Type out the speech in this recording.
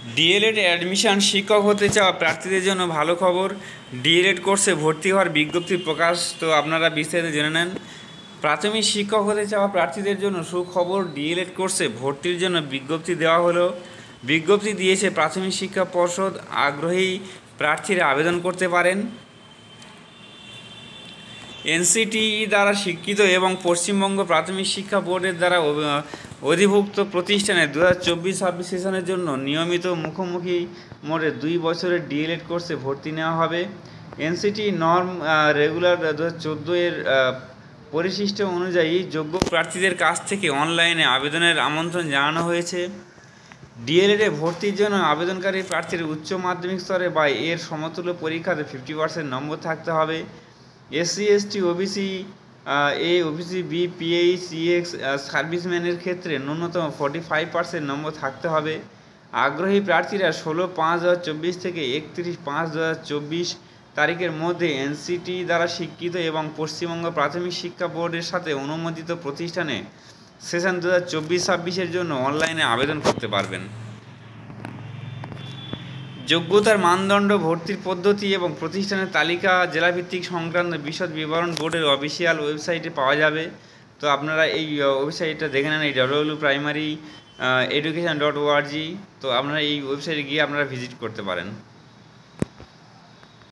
D.El.Ed admission শিক্ষক হতে চাওয়া প্রার্থীদের জন্য ভালো খবর। ডিএলএড কোর্সে ভর্তি হওয়ার বিজ্ঞপ্তি প্রকাশ, তো আপনারা বিস্তারিত জেনে নেন। প্রাথমিক শিক্ষক হতে চাওয়া প্রার্থীদের জন্য সুখবর, ডিএলএড কোর্সে ভর্তির জন্য বিজ্ঞপ্তি দেওয়া হলো। বিজ্ঞপ্তি দিয়েছে প্রাথমিক শিক্ষা পর্ষদ। আগ্রহী প্রার্থীরা আবেদন করতে পারেন। এনসিটিই দ্বারা স্বীকৃত এবং পশ্চিমবঙ্গ প্রাথমিক শিক্ষা বোর্ডের দ্বারা অধিভুক্ত প্রতিষ্ঠানে 2024-26 সেশনের জন্য নিয়মিত মুখোমুখি মোডে 2 বছরের ডিএলএড কোর্সে ভর্তি নেওয়া হবে। এনসিটি নর্ম রেগুলার 2014 এর পরিশিষ্ট অনুযায়ী যোগ্য প্রার্থীদের কাছ থেকে অনলাইনে আবেদনের আমন্ত্রণ জানানো হয়েছে। ডিএলএডে ভর্তির জন্য আবেদনকারী প্রার্থীর উচ্চ মাধ্যমিক স্তরে বা এর সমতুল্য পরীক্ষাতে 50% নম্বর থাকতে হবে। SC ST OBC OBC B PH সিএক্স সার্ভিসম্যানের ক্ষেত্রে ন্যূনতম 45% নম্বর থাকতে হবে। আগ্রহী প্রার্থীরা 16/5/2024 থেকে 31/5/2024 তারিখের মধ্যে এনসিটি দ্বারা স্বীকৃত এবং পশ্চিমবঙ্গ প্রাথমিক শিক্ষা বোর্ডের সাথে অনুমোদিত প্রতিষ্ঠানে সেশন 2024-26 জন্য অনলাইনে আবেদন করতে পারবেন। যোগ্যতার মানদণ্ড, ভর্তির পদ্ধতি এবং প্রতিষ্ঠানের তালিকা জেলাভিত্তিক সংক্রান্ত বিশদ বিবরণ বোর্ডের অফিসিয়াল ওয়েবসাইটে পাওয়া যাবে। তো আপনারা এই ওয়েবসাইটটা দেখে নেন, এই www.primary education.org। তো আপনারা এই ওয়েবসাইটে গিয়ে আপনারা ভিজিট করতে পারেন।